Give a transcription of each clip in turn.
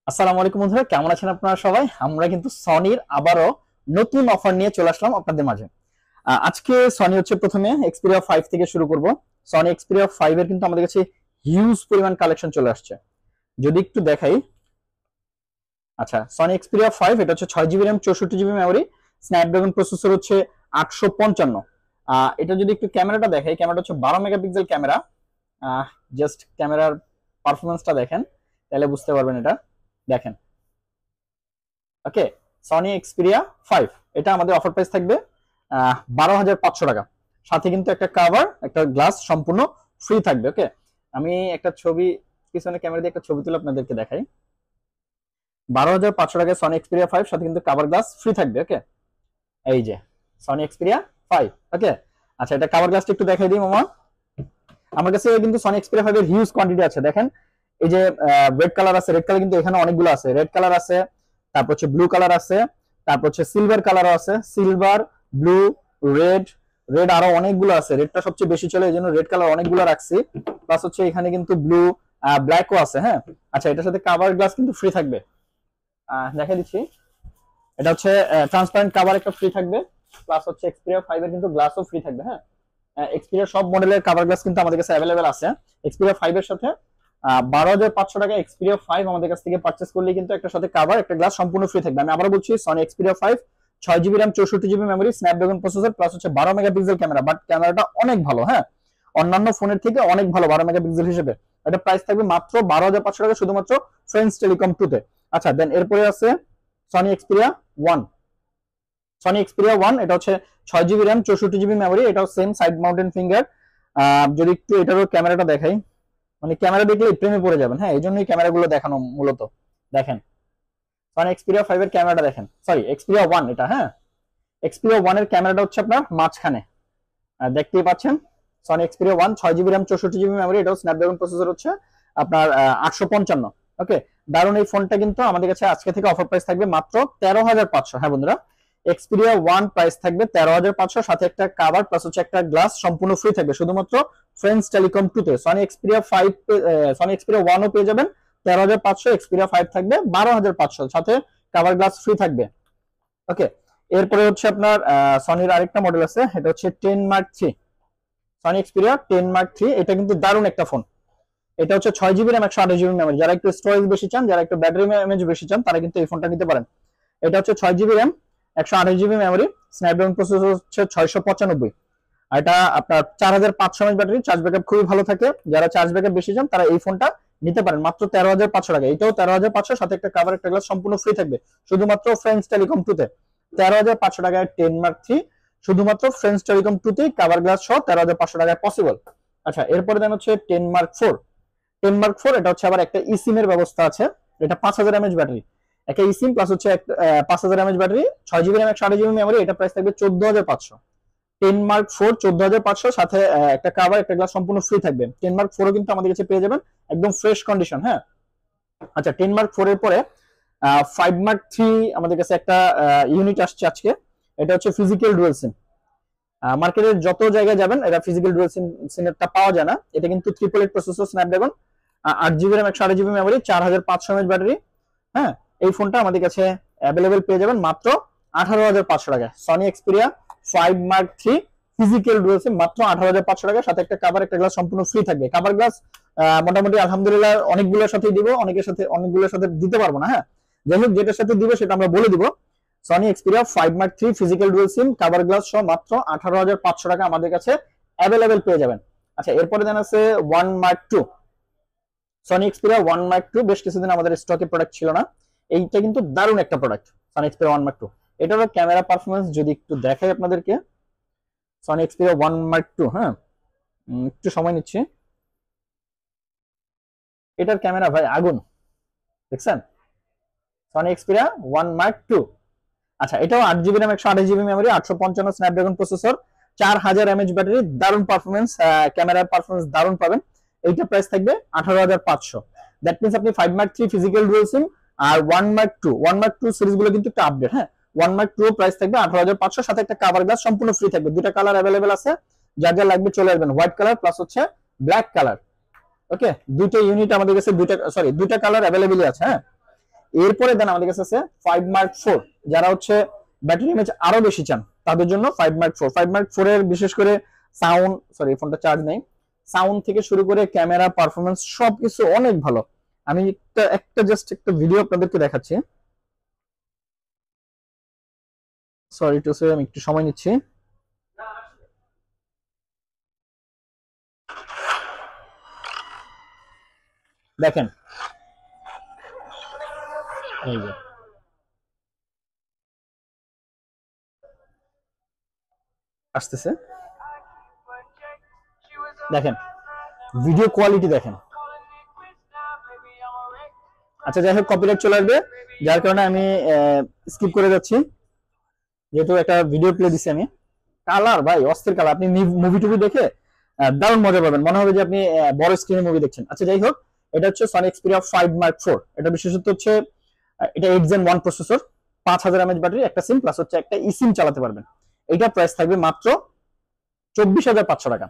আসসালামু আলাইকুম বন্ধুরা, কেমন আছেন আপনারা সবাই? আমরা কিন্তু সনির আবারও নতুন অফার নিয়ে চলে আসলাম আপনাদের মাঝে। আজকে সনি হচ্ছে প্রথমে এক্সপিরিয়া 5 থেকে শুরু করব। সনি এক্সপিরিয়া 5 এর কিন্তু আমাদের কাছে হিউজ পরিমাণ কালেকশন চলে আসছে। যদি একটু দেখাই, আচ্ছা, সনি এক্সপিরিয়া 5 এটা হচ্ছে 6 GB RAM 64 GB memory, Snapdragon processor হচ্ছে 855। এটা যদি একটু ক্যামেরাটা দেখাই, ক্যামেরাটা হচ্ছে 12 মেগাপিক্সেল ক্যামেরা। জাস্ট ক্যামেরার পারফরমেন্সটা দেখেন, তাহলে বুঝতে পারবেন। এটা দেখেন, ওকে, সনি এক্সপিরিয়া 5 এটা আমাদের অফার প্রাইস থাকবে 12,500 টাকা। সাথে কিন্তু একটা কাভার, একটা গ্লাস সম্পূর্ণ ফ্রি থাকবে। ওকে, আমি একটা ছবি, পিছনে ক্যামেরা দিয়ে একটা ছবি তুলে আপনাদেরকে দেখাই। 12,500 টাকায় সনি এক্সপিরিয়া 5 সাথে কিন্তু কাভার গ্লাস ফ্রি থাকবে। ওকে, এই যে সনি এক্সপিরিয়া 5। ওকে, আচ্ছা, এটা কাভার গ্লাসটা একটু দেখাই দিই মামা। আমার কাছে কিন্তু সনি এক্সপিরিয়া 5 এর হিউজ কোয়ান্টিটি আছে। দেখেন, এই যে রেড কালার আছে, রেড কালার কিন্তু এখানে অনেকগুলো আছে। রেড কালার আছে, তারপর হচ্ছে ব্লু কালার আছে, তারপর হচ্ছে সিলভার কালারও আছে। সিলভার, ব্লু, রেড, রেড আরো অনেকগুলো আছে। রেডটা সবচেয়ে বেশি চলে, এই জন্য রেড কালার অনেকগুলো রাখছি। প্লাস হচ্ছে এখানে কিন্তু ব্লু, ব্ল্যাকও আছে। হ্যাঁ, আচ্ছা, এটার সাথে কাভার গ্লাস কিন্তু ফ্রি থাকবে। দেখা দিচ্ছি, এটা হচ্ছে ট্রান্সপারেন্ট কাভার একটা ফ্রি থাকবে। প্লাস হচ্ছে এক্সপিরিয়া 5 এর কিন্তু গ্লাসও ফ্রি থাকবে। হ্যাঁ, এক্সপিরিয়া সব মডেলের কাভার গ্লাস কিন্তু আমাদের কাছে অ্যাভেলেবেল আছে। এক্সপিরিয়া 5 এর সাথে 12,500 টাকা এক্সপিরিয়া 5 আমাদের কাছ থেকে পারচেস করলে কিন্তু একটা সাথে কাভার, একটা গ্লাস সম্পূর্ণ ফ্রি থাকবে। আমি আবারও বলছি, Sony Xperia 5 6 GB RAM 64 GB memory, Snapdragon processor, plus হচ্ছে 12 মেগাপিক্সেল ক্যামেরা। বাট ক্যামেরাটা অনেক ভালো। হ্যাঁ, অন্যান্য ফোনের থেকে অনেক ভালো 12 মেগাপিক্সেল হিসেবে। এটা প্রাইস থাকবে মাত্র 12,500 টাকা, শুধুমাত্র ফ্রেন্ডস টেলিকম 2 তে। আচ্ছা, দেন এরপরে আছে সনি এক্সপিরিয়া 1। সনি এক্সপিরিয়া 1 এটা হচ্ছে 6 জিবি র্যাম 64 জিবি মেমোরি, এটাও সেম সাইড মাউন্টেন ফিঙ্গার। যদি একটু এটারও ক্যামেরাটা দেখাই, মানে ক্যামেরা দেখলে প্রেমে পড়ে যাবেন। হ্যাঁ, এই জন্যই ক্যামেরাগুলো দেখানো মূলত। দেখেন, সনি এক্সপিরিয়া 5 এর ক্যামেরাটা দেখেন, সরি এক্সপিরিয়া 1 এটা। হ্যাঁ, এক্সপিরিয়া 1 এর ক্যামেরাটা হচ্ছে আপনার মাঝখানে, দেখতেই পাচ্ছেন। Sony Xperia 1 6 GB RAM 64 GB memory, এটাও স্ন্যাপড্রাগন প্রসেসর হচ্ছে আপনার 855। ওকে, দারুণ এই ফোনটা কিন্তু আমাদের কাছে আজকে থেকে অফার প্রাইস থাকবে মাত্র 13,500। হ্যাঁ বন্ধুরা, এক্সপিরিয়া 1 প্রাইস থাকবে 13,500, সাথে একটা কাভার প্লাস হচ্ছে একটা গ্লাস সম্পূর্ণ ফ্রি থাকবে শুধুমাত্র ফ্রেন্ডস টেলিকম 2 তে। সনি এক্সপিরিয়া 5, সনি এক্সপিরিয়া 1 ও পেয়ে যাবেন 13,500, এক্সপিরিয়া 5 থাকবে 12,500, সাথে কাভার গ্লাস ফ্রি থাকবে। ওকে, এরপরে হচ্ছে আপনার সনির আরেকটা মডেল আছে, এটা হচ্ছে 10 মার্ক 3। সনি এক্সপিরিয়া 10 মার্ক 3 এটা কিন্তু দারুণ একটা ফোন। এটা হচ্ছে 6 জিবি র্যাম 128 জিবি মেমোরি। যারা একটু স্টোরেজ বেশি চান, যারা একটু ব্যাটারি এমএএইচ বেশি চান, তারা কিন্তু এই ফোনটা নিতে পারেন। এটা হচ্ছে 6 GB RAM 128 GB memory, Snapdragon processor হচ্ছে 695। আর এটা আপনার 4500 এমএইচ ব্যাটারি, চার্জ ব্যাকআপ খুবই ভালো থাকে। যারা চার্জ ব্যাকআপ বেশি চান, তারা এই ফোনটা নিতে পারেন মাত্র 13,500 টাকা। এটাও 13,500, সাথে একটা কাভার, একটা গ্লাস সম্পূর্ণ ফ্রি থাকবে শুধুমাত্র ফ্রেন্ডস টেলিকম 2 তে। 13,500 টাকায় 10 মার্ক 3 শুধুমাত্র ফ্রেন্ডস টেলিকম 2 তে কাভার গ্লাস সহ 13,500 টাকায় পসিবল। আচ্ছা, এরপরে দেন হচ্ছে 10 মার্ক 4। 10 মার্ক 4 এটা হচ্ছে আবার একটা ইসিম এর ব্যবস্থা আছে। এটা 5000 এমএএইচ ব্যাটারি, একটা ইসিম প্লাস হচ্ছে 5000 mAh battery, 6 GB RAM 128 GB memory. এটা প্রাইস থাকবে 14,500। 10 মার্ক 4 14,500, সাথে একটা কাভার, একটা গ্লাস সম্পূর্ণ ফ্রি থাকবে। 10 মার্ক 4 ও কিন্তু আমাদের কাছে পেয়ে যাবেন একদম ফ্রেশ কন্ডিশন। হ্যাঁ, আচ্ছা, 10 মার্ক 4 এর পরে 5 মার্ক 3 আমাদের কাছে একটা ইউনিট আসছে আজকে। এটা হচ্ছে ফিজিক্যাল ডুয়াল সিম। মার্কেটের যত জায়গায় যাবেন, এটা ফিজিক্যাল ডুয়াল সিমটা পাওয়া যায় না। এটা কিন্তু 888 processor, Snapdragon 8 GB RAM 128 GB memory, 4500 mAh battery. হ্যাঁ, এই ফোনটা আমাদের কাছে অ্যাভেলেবেল পেয়ে যাবেন মাত্র 18,500 টাকায়। Sony Xperia 5 mark 3 physical dual SIM মাত্র 18,500 টাকা, সাথে একটা কাভার, একটা গ্লাস সম্পূর্ণ ফ্রি থাকবে। কাভার গ্লাস মোটামুটি আলহামদুলিল্লাহ অনেকগুলোর সাথেই দিব, অনেকগুলোর সাথে দিতে পারবো না। হ্যাঁ, যাই হোক, যেটার সাথে দিবে সেটা আমরা বলে দিব। Sony Xperia 5 mark 3 physical dual SIM cover glass সহ মাত্র 18,500 টাকা আমাদের কাছে অ্যাভেলেবেল পেয়ে যাবেন। আচ্ছা, এরপরে দেন আছে 1 মার্ক 2। সনি এক্সপিরিয়া 1 মার্ক 2 বেশ কিছুদিন আমাদের স্টকে প্রোডাক্ট ছিল না। এইটা কিন্তু দারুণ একটা প্রোডাক্ট, সনি এক্সপিরিয়া 1 মার্ক 2। এটারও ক্যামেরা পারফরমেন্স যদি একটু দেখাই আপনাদেরকে, সনি এক্সপিরিয়া 1 মার্ক 2। হ্যাঁ, একটু সময় নিচ্ছি। এটার ক্যামেরা ভাই আগুন, দেখছেন? Sony Xperia 1 mark 2। আচ্ছা, এটাও 8 GB RAM 128 GB memory, 855 Snapdragon processor, 4000 mAh battery, দারুণ পারফরমেন্স, ক্যামেরার পারফরমেন্স দারুণ পাবেন। এইটা প্রাইস থাকবে 18,500। দ্যাট মিন্স আপনি 5 মার্ক 3 ফিজিক্যাল ডুয়াল সিম আর 1 মার্ক 2, 1 মার্ক 2 সিরিজ গুলো কিন্তু একটা আপডেট। হ্যাঁ, 1 মার্ক 2 প্রাইস থাকবে 18,500, সাথে একটা কভার গ্লাস সম্পূর্ণ ফ্রি থাকবে। দুটো কালার অ্যাভেলেবেল আছে, যার যা লাগবে চলে আসবেন। হোয়াইট কালার প্লাস হচ্ছে ব্ল্যাক কালার। ওকে, দুটো ইউনিট আমাদের কাছে, দুটো কালার অ্যাভেলেবেলই আছে। হ্যাঁ, এরপরে দেন আমাদের কাছে আছে 5 মার্ক 4, যারা হচ্ছে ব্যাটারি ইমেজ আরো বেশি চান তাদের জন্য 5 মার্ক 4। 5 মার্ক 4 এর বিশেষ করে সাউন্ড, সরি ফোনটা চার্জ নেই, সাউন্ড থেকে শুরু করে ক্যামেরা পারফরমেন্স সবকিছু অনেক ভালো। আমি জাস্ট একটা ভিডিও আপনাদেরকে দেখাচ্ছি, সরি টু সে, আমি একটু সময় নিচ্ছি। দেখেন এই যে আসতেছে, দেখেন ভিডিও কোয়ালিটি দেখেন। আচ্ছা যাই হোক, কপিরাইট চলে আসবে, যার কারণে আমি স্কিপ করে যাচ্ছি, যেহেতু একটা ভিডিও প্লে দিছি আমি। কালার ভাই অস্থির কালার, আপনি মুভি টুভি দেখে দারুণ মজা পাবেন, মনে হবে যে আপনি বড় স্ক্রিনে মুভি দেখছেন। আচ্ছা যাই হোক, এটা হচ্ছে সনি এক্সপিরিয়া 5 মার্ক 4। এটা বিশেষত্ব হচ্ছে এটা 8 Gen 1 প্রসেসর, 5000 mAh ব্যাটারি, একটা সিম প্লাস হচ্ছে একটা ই-সিম চালাতে পারবেন। এটা প্রাইস থাকবে মাত্র 24,500 টাকা।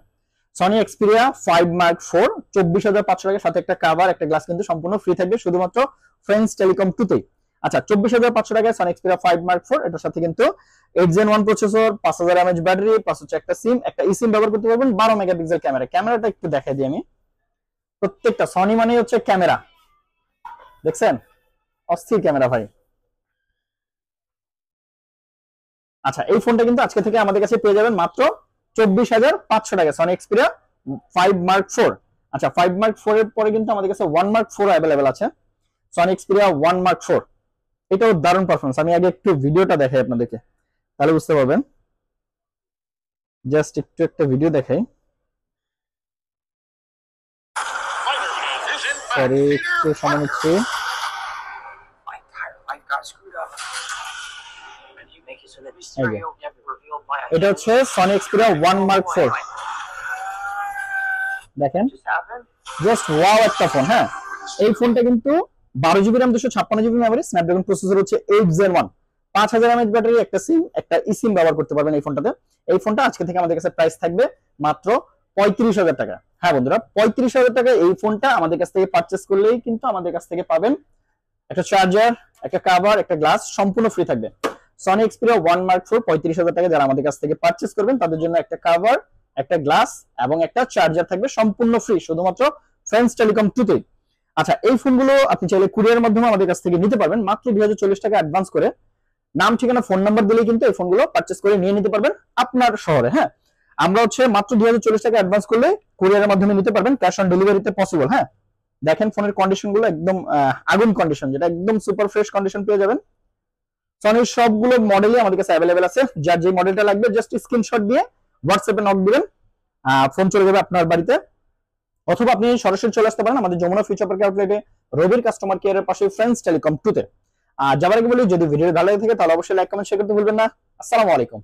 সনি এক্সপিরিয়া 5 মার্ক 4 24,500 টাকার সাথে একটা কভার, একটা গ্লাস কিন্তু সম্পূর্ণ ফ্রি থাকবে শুধুমাত্র ফ্রেন্ডস টেলিকম 2 তেই। আচ্ছা 24,500 টাকায় সনি এক্সপিরিয়া 5 মার্ক 4, এটার সাথে কিন্তু 8 Gen 1 processor, 5000 mAh battery, plus হচ্ছে একটা সিম, একটা ই-সিম ব্যবহার করতে পারবেন, 12 মেগাপিক্সেল ক্যামেরা। ক্যামেরাটা একটু দেখাই দিই আমি, প্রত্যেকটা সনি মানে হচ্ছে ক্যামেরা, দেখছেন অস্থির ক্যামেরা ভাই। আচ্ছা এই ফোনটা কিন্তু আজকে থেকে আমাদের কাছে পেয়ে যাবেন মাত্র 24,500 টাকা, সনি এক্সপিরিয়া 5 মার্ক 4। আচ্ছা 5 মার্ক 4 এর পরে কিন্তু আমাদের কাছে 1 মার্ক 4 अवेलेबल আছে, সনি এক্সপিরিয়া 1 মার্ক 4। এটাও দারুণ পারফরম্যান্স। আমি আগে একটু ভিডিওটা দেখাই আপনাদেরকে, তাহলে বুঝতে পারবেন। জাস্ট একটু একটা ভিডিও দেখাই, সরি একটু সময় নিচ্ছি। এটা হচ্ছে সনি এক্সপিরিয়া 1 মার্ক 4, দেখেন জাস্ট ওয়াও একটা ফোন। হ্যাঁ এই ফোনটা কিন্তু 12GB RAM 256GB memory, Snapdragon processor হচ্ছে 8 Gen 1, 5000 mAh ব্যাটারি, একটা সিম, একটা ই-সিম ব্যবহার করতে পারবেন এই ফোনটাতে। এই ফোনটা আজকে থেকে আমাদের কাছে প্রাইস থাকবে মাত্র 35,000 টাকা। হ্যাঁ বন্ধুরা 35,000 টাকা এই ফোনটা আমাদের কাছ থেকে পারচেজ করলেই কিন্তু আমাদের কাছ থেকে পাবেন একটা চার্জার, একটা কভার, একটা গ্লাস, সম্পূর্ণ ফ্রি থাকবে। সনি এক্সপিরিয়া 1 মার্ক 4 35,000 টাকা যারা আমাদের কাছ থেকে পারচেজ করবেন তাদের জন্য একটা কভার, একটা গ্লাস এবং একটা চার্জার থাকবে সম্পূর্ণ ফ্রি শুধুমাত্র ফ্রেন্ডস টেলিকম 2 তেই। আচ্ছা এই ফোনগুলো আপনি চাইলে কুরিয়ারের মাধ্যমে আমাদের কাছ থেকে নিতে পারবেন মাত্র 2040 টাকা অ্যাডভান্স করে। নাম, ঠিকানা, ফোন নাম্বার দিলেই কিন্তু এই ফোনগুলো পারচেজ করে নিয়ে নিতে পারবেন আপনার শহরে। হ্যাঁ আমরা হচ্ছে মাত্র 2040 টাকা অ্যাডভান্স করলে কুরিয়ারের মাধ্যমে নিতে পারবেন, ক্যাশ অন ডেলিভারিতে পসিবল। হ্যাঁ দেখেন ফোনের কন্ডিশন গুলো একদম আগুন কন্ডিশন, যেটা একদম সুপার ফ্রেশ কন্ডিশন পেয়ে যাবেন। সনির সবগুলো মডেলই আমাদের কাছে অ্যাভেলেবেল আছে, যার যে মডেলটা লাগবে জাস্ট স্ক্রিনশট দিয়ে হোয়াটসঅ্যাপে নক দিবেন, ফোন চলে যাবে আপনার বাড়িতে। অথবা আপনি সরাসরি চলে আসতে পারেন আমাদের যমুনা ফিউচার পার্ক আউটলেটে, রবির কাস্টমার কেয়ারের পাশে ফ্রেন্ডস টেলিকম 2 তে। যাবার আগে বলি যদি ভিডিও ভালো লাগে থাকে তাহলে অবশ্যই লাইক কমেন্ট শেয়ার করতে ভুলবেন না। আসসালামু আলাইকুম।